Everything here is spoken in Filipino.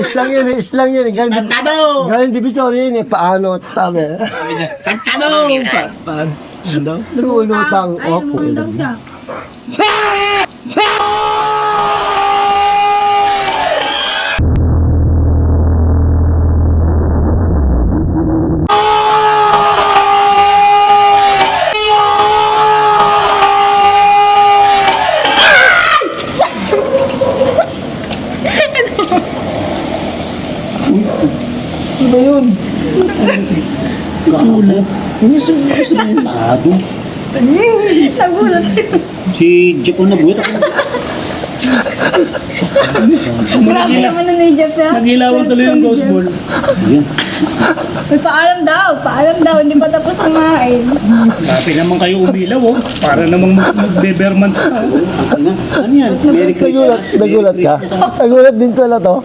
islang yun eh, islang yun eh. Santado! Galing divisory yun eh, paano, sabi. Santado! Paano? Ano? Lumulutang. Ay, lumulutang siya. Ano ba yun? Kakulat. Ano sa tado? Nagulat. Si Jeff ang nagulat ako. Grabe naman na ni Jeff yan. Nag-ilawan tuloy yung ghost ball. Ayan. May paalam daw, hindi pa tapos kumain. Grabe naman kayo umilaw, oh. Para namang magbe-bermans na. Ano yan? Merry Christmas. Nagulat ka? Nagulat din pala to.